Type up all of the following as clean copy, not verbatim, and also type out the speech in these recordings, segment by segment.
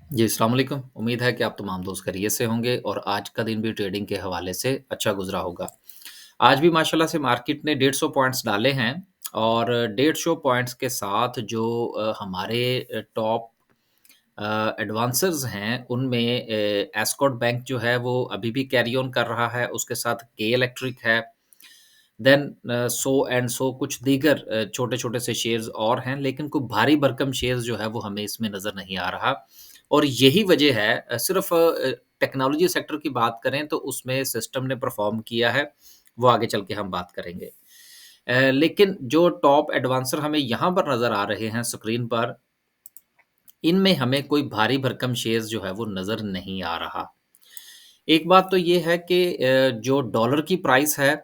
जी, अस्सलाम वालेकुम। उम्मीद है कि आप तमाम दोस्त खैरियत से होंगे और आज का दिन भी ट्रेडिंग के हवाले से अच्छा गुज़रा होगा। आज भी माशाल्लाह से मार्केट ने 150 पॉइंट्स डाले हैं और 150 पॉइंट्स के साथ जो हमारे टॉप एडवांसर्स हैं, उनमें एस्कॉर्ट बैंक जो है वो अभी भी कैरी ऑन कर रहा है, उसके साथ के इलेक्ट्रिक है, देन सो एंड सो कुछ दीगर छोटे-छोटे से शेयर्स और हैं, लेकिन कोई भारी भरकम शेयर्स जो है वो हमें इसमें नज़र नहीं आ रहा। और यही वजह है सिर्फ़ टेक्नोलॉजी सेक्टर की बात करें तो उसमें सिस्टम ने परफ़ॉर्म किया है, वो आगे चल के हम बात करेंगे। लेकिन जो टॉप एडवांसर हमें यहाँ पर नज़र आ रहे हैं स्क्रीन पर, इनमें हमें कोई भारी भरकम शेयर्स जो है वो नज़र नहीं आ रहा। एक बात तो ये है कि जो डॉलर की प्राइस है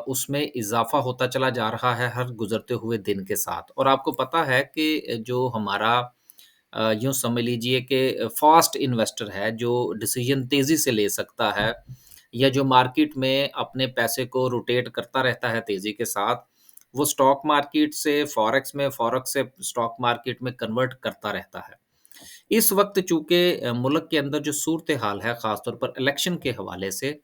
उसमें इज़ाफ़ा होता चला जा रहा है हर गुज़रते हुए दिन के साथ और आपको पता है कि जो हमारा यूँ समझ लीजिए कि फ़ास्ट इन्वेस्टर है, जो डिसीज़न तेज़ी से ले सकता है या जो मार्केट में अपने पैसे को रोटेट करता रहता है तेज़ी के साथ, वो स्टॉक मार्केट से फ़ॉरेक्स में, फ़ॉरेक्स से स्टॉक मार्केट में कन्वर्ट करता रहता है। इस वक़्त चूँकि मुल्क के अंदर जो सूरत-ए-हाल है ख़ास तौर पर इलेक्शन के हवाले से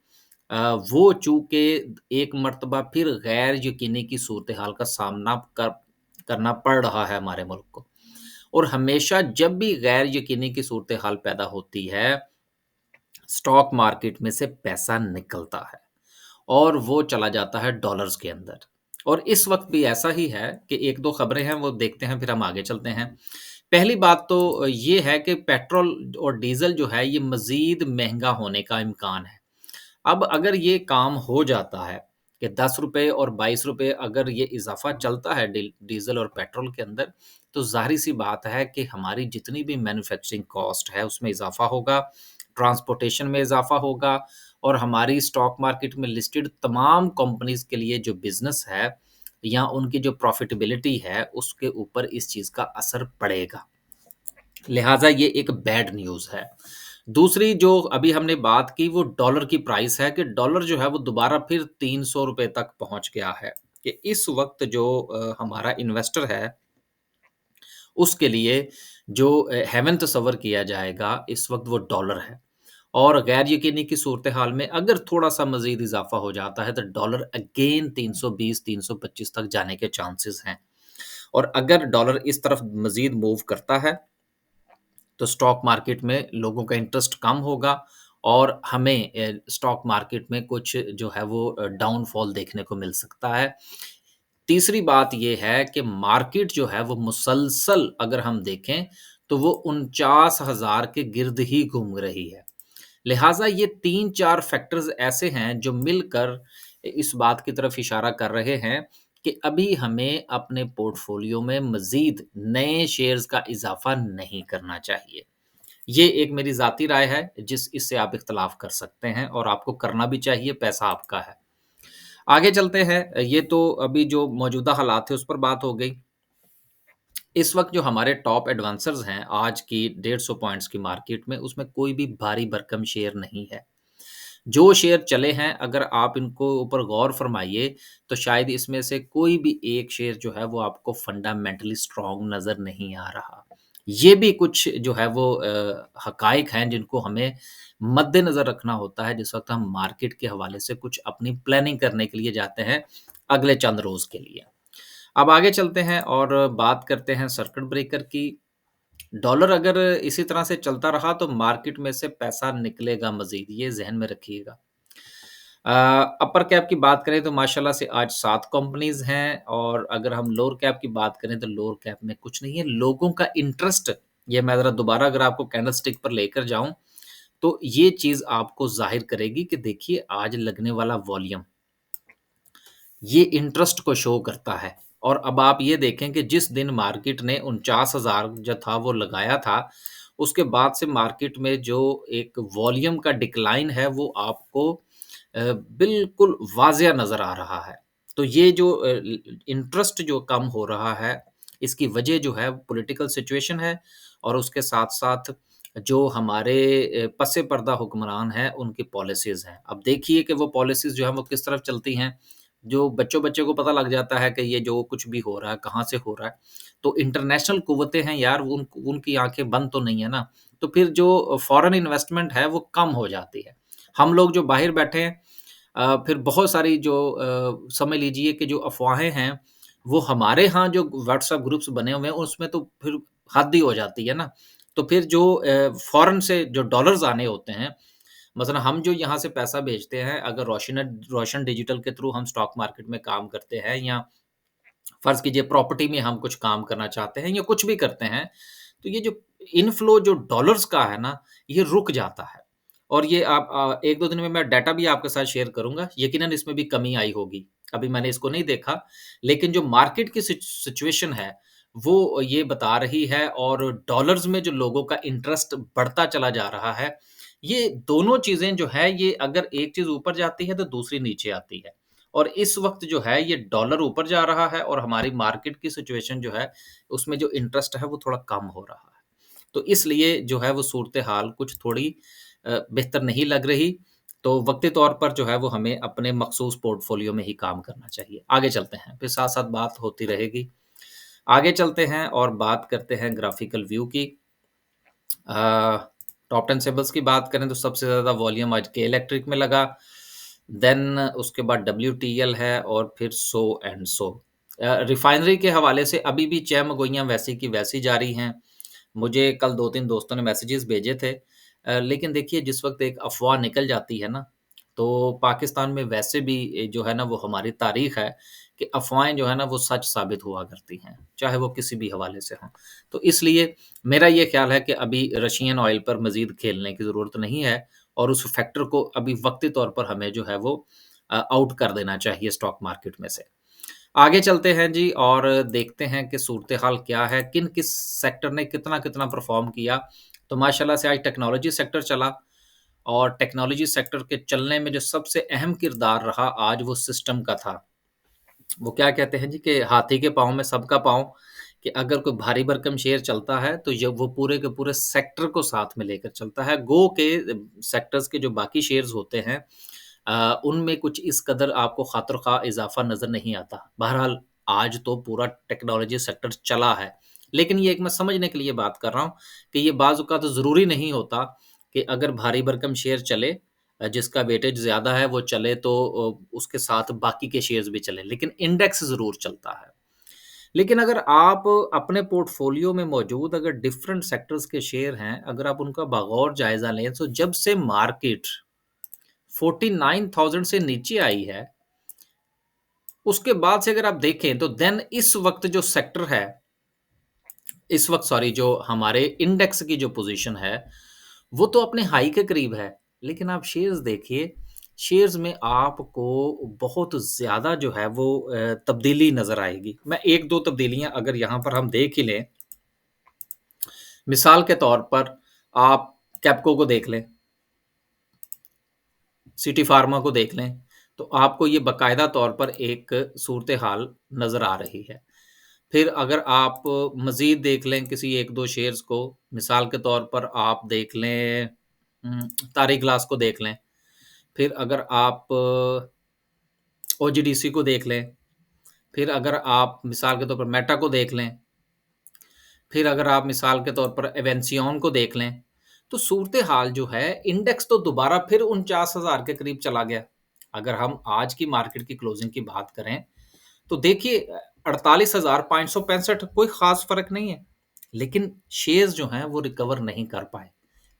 वो चूँकि एक मर्तबा फिर गैर यकीनी की सूरत-ए-हाल का सामना करना पड़ रहा है हमारे मुल्क को। और हमेशा जब भी गैर यकीनी की सूरत-ए-हाल पैदा होती है, स्टॉक मार्केट में से पैसा निकलता है और वो चला जाता है डॉलर्स के अंदर। और इस वक़्त भी ऐसा ही है कि 1-2 खबरें हैं वो देखते हैं फिर हम आगे चलते हैं। पहली बात तो ये है कि पेट्रोल और डीज़ल जो है ये मज़ीद महँगा होने का इम्कान है। अब अगर ये काम हो जाता है कि ₹10 और ₹22 अगर ये इज़ाफ़ा चलता है डीज़ल और पेट्रोल के अंदर, तो ज़ाहिर-सी बात है कि हमारी जितनी भी मैन्युफैक्चरिंग कॉस्ट है, उसमें इज़ाफ़ा होगा, ट्रांसपोर्टेशन में इज़ाफ़ा होगा और हमारी स्टॉक मार्केट में लिस्टेड तमाम कंपनीज़ के लिए जो बिज़नेस है या उनकी जो प्रॉफ़िटेबिलिटी है, उसके ऊपर इस चीज़ का असर पड़ेगा। लिहाज़ा ये एक बैड न्यूज़ है। दूसरी जो अभी हमने बात की वो डॉलर की प्राइस है कि डॉलर जो है वो दोबारा फिर ₹300 तक पहुँच गया है, कि इस वक़्त जो हमारा इन्वेस्टर है, उसके लिए जो हेवन तस्वर किया जाएगा, इस वक़्त वो डॉलर है। और गैर यकीनी की सूरत-ए-हाल में अगर थोड़ा-सा मज़ीद इज़ाफ़ा हो जाता है, तो डॉलर अगेन 320-325 तक जाने के चांसेस हैं। और अगर डॉलर इस तरफ मज़ीद मूव करता है तो स्टॉक मार्केट में लोगों का इंटरेस्ट कम होगा और हमें स्टॉक मार्केट में कुछ जो है वो डाउनफॉल देखने को मिल सकता है। तीसरी बात ये है कि मार्केट जो है वो मुसलसल अगर हम देखें तो वो 49,000 के गिर्द ही घूम रही है। लिहाज़ा ये 3-4 फैक्टर्स ऐसे हैं जो मिलकर इस बात की तरफ इशारा कर रहे हैं कि अभी हमें अपने पोर्टफोलियो में मज़ीद नए शेयर्स का इज़ाफ़ा नहीं करना चाहिए। ये एक मेरी ज़ाती राय है, इससे आप इख्तिलाफ़ कर सकते हैं और आपको करना भी चाहिए, पैसा आपका है। आगे चलते हैं, ये तो अभी जो मौजूदा हालात थे, उस पर बात हो गई। इस वक़्त जो हमारे टॉप एडवांसर्स हैं, आज की 150 पॉइंट्स की मार्केट में, उसमें कोई भी भारी भरकम शेयर नहीं है। जो शेयर चले हैं, अगर आप इनको ऊपर गौर फरमाइए, तो शायद इसमें से कोई भी एक शेयर जो है, वो आपको फंडामेंटली स्ट्रॉन्ग नज़र नहीं आ रहा। ये भी कुछ जो है वो हक़ाइक़ हैं, जिनको हमें मद्देनज़र रखना होता है, जिस वक़्त हम मार्केट के हवाले से कुछ अपनी प्लानिंग करने के लिए जाते हैं, अगले चंद रोज़ के लिए। अब आगे चलते हैं और बात करते हैं सर्किट ब्रेकर की। डॉलर अगर इसी तरह से चलता रहा तो मार्केट में से पैसा निकलेगा मज़ीद, ये ज़हन में रखिएगा। अ, अपर कैप की बात करें तो माशाल्लाह से आज 7 कंपनीज़ हैं और अगर हम लोअर कैप की बात करें तो लोअर कैप में कुछ नहीं है। लोगों का इंटरेस्ट, ये मैं ज़रा दोबारा अगर आपको कैंडलस्टिक पर लेकर जाऊँ, तो ये चीज़ आपको ज़ाहिर करेगी कि देखिए आज लगने वाला वॉल्यूम ये इंटरेस्ट को शो करता है। और अब आप ये देखें कि जिस दिन मार्केट ने 49,000 जो था वो लगाया था, उसके बाद से मार्केट में जो एक वॉल्यूम का डिक्लाइन है वो आपको बिल्कुल वाज़िया नज़र आ रहा है। तो ये जो इंटरेस्ट जो कम हो रहा है, इसकी वजह जो है पॉलिटिकल सिचुएशन है और उसके साथ-साथ जो हमारे पस पर्दा हुक्मरान हैं, उनकी पॉलिसीज़ हैं। अब देखिए कि वो पॉलिसीज़ जो हैं वो किस तरफ चलती हैं। जो बच्चों-बच्चे को पता लग जाता है कि ये जो कुछ भी हो रहा है, कहाँ से हो रहा है। तो इंटरनेशनल कुव्वतें हैं यार, उनकी आँखें बंद तो नहीं है ना। तो फिर जो फ़ॉरेन इन्वेस्टमेंट है वो कम हो जाती है। हम लोग जो बाहर बैठे हैं, फिर बहुत सारी जो समझ लीजिए कि जो अफ़वाहें हैं, वो हमारे यहाँ जो व्हाट्सएप ग्रुप्स बने हुए हैं, उसमें तो फिर हद ही हो जाती है ना। तो फिर जो फ़ॉरेन से जो डॉलर्स आने होते हैं, मसलन हम जो यहाँ से पैसा भेजते हैं, अगर रोशन डिजिटल के थ्रू हम स्टॉक मार्केट में काम करते हैं, या फ़र्ज़ कीजिए प्रॉपर्टी में हम कुछ काम करना चाहते हैं या कुछ भी करते हैं, तो ये जो इनफ्लो जो डॉलर्स का है ना, ये रुक जाता है। और ये आप 1-2 दिन में मैं डाटा भी आपके साथ शेयर करूँगा, यकीनन इसमें भी कमी आई होगी। अभी मैंने इसको नहीं देखा, लेकिन जो मार्केट की सिचुएशन है, वो ये बता रही है, और डॉलर्स में जो लोगों का इंटरेस्ट बढ़ता चला जा रहा है, ये दोनों चीज़ें जो है, ये अगर एक चीज़ ऊपर जाती है, तो दूसरी नीचे आती है। और इस वक़्त जो है, ये डॉलर ऊपर जा रहा है, और हमारी मार्केट की सिचुएशन जो है, उसमें जो इंटरेस्ट है, वो थोड़ा कम हो रहा है। तो इसलिए जो है वो सूरत-ए-हाल कुछ थोड़ी बेहतर नहीं लग रही। तो वक़्ती तौर पर जो है वो हमें अपने मख़सूस पोर्टफ़ोलियो में ही काम करना चाहिए। आगे चलते हैं, फिर साथ-साथ बात होती रहेगी। आगे चलते हैं और बात करते हैं ग्राफ़िकल व्यू की। अ, टॉप 10 सेबल्स की बात करें तो सबसे ज़्यादा वॉल्यूम आज के इलेक्ट्रिक में लगा, देन उसके बाद डब्ल्यूटीएल है, और फिर सो एंड सो। रिफ़ाइनरी के हवाले से अभी भी चह-मगोइयाँ वैसी की वैसी जारी हैं। मुझे कल 2-3 दोस्तों ने मैसेजेस भेजे थे। लेकिन देखिए, जिस वक़्त एक अफ़वाह निकल जाती है ना, तो पाकिस्तान में वैसे भी जो है ना, वो हमारी तारीख़ है कि अफ़वाहें जो है ना वो सच साबित हुआ करती हैं, चाहे वो किसी भी हवाले से हों। तो इसलिए मेरा ये ख़्याल है कि अभी रशियन ऑयल पर मज़ीद खेलने की ज़रूरत नहीं है, और उस फैक्टर को अभी वक़्ती तौर पर हमें जो है वो आउट कर देना चाहिए स्टॉक मार्केट में से। आगे चलते हैं जी, और देखते हैं कि सूरत-ए-हाल क्या है, किस सेक्टर ने कितना-कितना परफ़ॉर्म किया। तो माशाल्लाह से आज टेक्नोलॉजी सेक्टर चला, और टेक्नोलॉजी सेक्टर के चलने में जो सबसे अहम किरदार रहा आज, वो सिस्टम का था। वो क्या कहते हैं जी, कि हाथी के पाँव में सबका पाँव, कि अगर कोई भारी भरकम शेयर चलता है, तो ये वो पूरे के पूरे सेक्टर को साथ में लेकर चलता है। गो के सेक्टर्स के जो बाकी शेयर्स होते हैं, उनमें कुछ इस कदर आपको खातिर-ख़्वाह इज़ाफ़ा नज़र नहीं आता। बहरहाल आज तो पूरा टेक्नोलॉजी सेक्टर चला है। लेकिन ये एक मैं समझने के लिए बात कर रहा हूँ कि ये बाज़ औक़ात तो ज़रूरी नहीं होता कि अगर भारी भरकम शेयर चले, जिसका वेटेज ज़्यादा है वो चले, तो उसके साथ बाकी के शेयर्स भी चलें, लेकिन इंडेक्स ज़रूर चलता है। लेकिन अगर आप अपने पोर्टफ़ोलियो में मौजूद अगर डिफरेंट सेक्टर्स के शेयर हैं, अगर आप उनका बगौर जायज़ा लें, तो जब से मार्केट 49,000 से नीचे आई है, उसके बाद से अगर आप देखें, तो देन इस वक़्त जो सेक्टर है, इस वक़्त सॉरी, जो हमारे इंडेक्स की जो पोज़ीशन है, वो तो अपने हाई के करीब है। लेकिन आप शेयर्स देखिए, शेयर्स में आपको बहुत ज़्यादा जो है वो तब्दीली नज़र आएगी। मैं 1-2 तब्दीलियाँ अगर यहाँ पर हम देख ही लें, मिसाल के तौर पर आप कैप्को को देख लें, सिटी फार्मा को देख लें, तो आपको ये बाकायदा तौर पर एक सूरत-ए-हाल नज़र आ रही है। फिर अगर आप मज़ीद देख लें किसी 1-2 शेयर्स को, मिसाल के तौर पर आप देख लें, तारी ग्लास को देख लें, फिर अगर आप ओजीडीसी को देख लें, फिर अगर आप मिसाल के तौर पर मेटा को देख लें, फिर अगर आप मिसाल के तौर पर एवेंसियन को देख लें, तो सूरत-ए-हाल जो है, इंडेक्स तो दोबारा फिर 49,000 के करीब चला गया। अगर हम आज की मार्केट की क्लोजिंग की बात करें, तो देखिए 48,565 कोई ख़ास फ़र्क नहीं है, लेकिन शेयर्स जो हैं वो रिकवर नहीं कर पाए।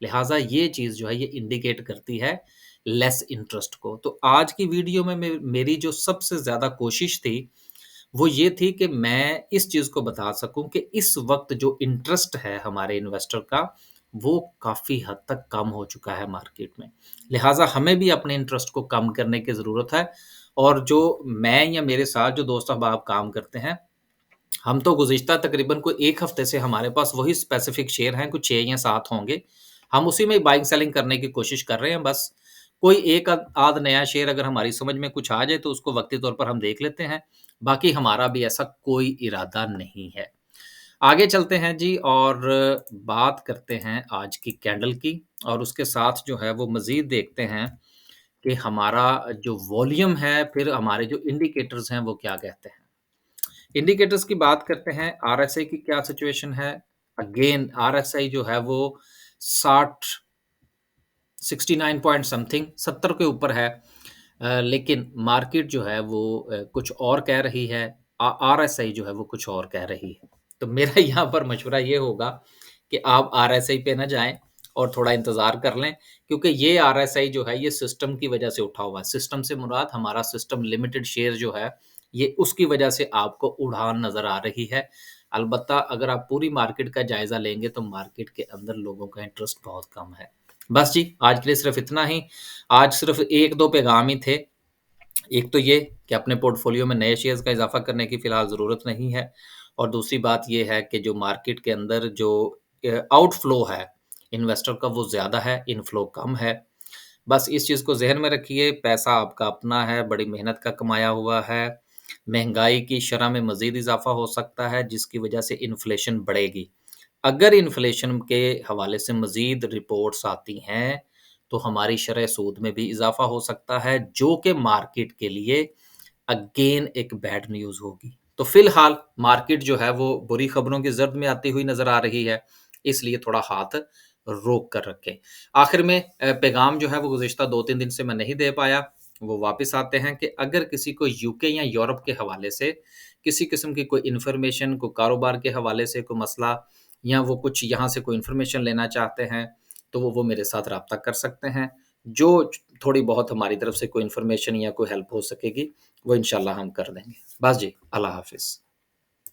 लिहाज़ा ये चीज़ जो है ये इंडिकेट करती है लेस इंटरेस्ट को। तो आज की वीडियो में मेरी जो सबसे ज़्यादा कोशिश थी, वो ये थी कि मैं इस चीज़ को बता सकूँ कि इस वक़्त जो इंटरेस्ट है हमारे इन्वेस्टर का, वो काफ़ी हद तक कम हो चुका है मार्केट में। लिहाज़ा हमें भी अपने इंटरेस्ट को कम करने की ज़रूरत है, और जो मैं या मेरे साथ जो दोस्त अहबाब काम करते हैं, हम तो गुज़िश्ता तकरीबन कोई 1 हफ़्ते से हमारे पास वही स्पेसिफ़िक शेयर हैं, कुछ 6 या 7 होंगे। हम उसी में बाइंग सेलिंग करने की कोशिश कर रहे हैं बस। कोई एक आध नया शेयर अगर हमारी समझ में कुछ आ जाए, तो उसको वक़्ती तौर पर हम देख लेते हैं। बाकी हमारा भी ऐसा कोई इरादा नहीं है। आगे चलते हैं जी, और बात करते हैं आज की कैंडल की, और उसके साथ जो है वो मज़ीद देखते हैं कि हमारा जो वॉल्यूम है, फिर हमारे जो इंडिकेटर्स हैं, वो क्या कहते हैं। इंडिकेटर्स की बात करते हैं, आरएसआई की क्या सिचुएशन है? अगेन आरएसआई जो है वो 60 69 पॉइंट समथिंग 70 के ऊपर है। लेकिन मार्केट जो है वो कुछ और कह रही है, आरएसआई जो है वो कुछ और कह रही है। तो मेरा यहाँ पर मशवरा ये होगा कि आप आरएसआई पे ना जाएँ और थोड़ा इंतज़ार कर लें, क्योंकि ये आरएसआई जो है ये सिस्टम की वजह से उठा हुआ है। सिस्टम से मुराद हमारा सिस्टम लिमिटेड शेयर जो है, ये उसकी वजह से आपको उड़ान नज़र आ रही है। अलबत्ता अगर आप पूरी मार्केट का जायज़ा लेंगे तो मार्केट के अंदर लोगों का इंटरेस्ट बहुत कम है। बस जी, आज के लिए सिर्फ़ इतना ही। आज सिर्फ़ 1-2 पैगाम ही थे। एक तो ये कि अपने पोर्टफ़ोलियो में नए शेयर्स का इज़ाफ़ा करने की फ़िलहाल ज़रूरत नहीं है, और दूसरी बात ये है कि जो मार्केट के अंदर जो आउटफ़्लो है, इन्वेस्टर का वो ज़्यादा है, इनफ़्लो कम है। बस इस चीज़ को ज़हन में रखिए, पैसा आपका अपना है, बड़ी मेहनत का कमाया हुआ है। महँगाई की शरह में मज़ीद इज़ाफ़ा हो सकता है, जिसकी वजह से इन्फ्लेशन बढ़ेगी। अगर इन्फ्लेशन के हवाले से मज़ीद रिपोर्ट्स आती हैं, तो हमारी शरह सूद में भी इज़ाफ़ा हो सकता है, जो कि मार्केट के लिए अगेन एक बैड न्यूज़ होगी। तो फ़िलहाल मार्केट जो है वो बुरी खबरों की ज़र्द में आती हुई नज़र आ रही है, इसलिए थोड़ा हाथ रोक कर रखें। आखिर में पैगाम जो है वो गुज़िश्ता 2-3 दिन से मैं नहीं दे पाया, वो वापस आते हैं कि अगर किसी को यूके या यूरोप के हवाले से किसी किस्म की कोई इन्फॉर्मेशन, कोई कारोबार के हवाले से कोई मसला, या वो कुछ यहाँ से कोई इन्फॉर्मेशन लेना चाहते हैं, तो वो मेरे साथ राब्ता कर सकते हैं। जो थोड़ी बहुत हमारी तरफ से कोई इन्फॉर्मेशन या कोई हेल्प हो सकेगी, वो इंशाल्लाह हम कर देंगे। बस जी, अल्लाह हाफ़िज़।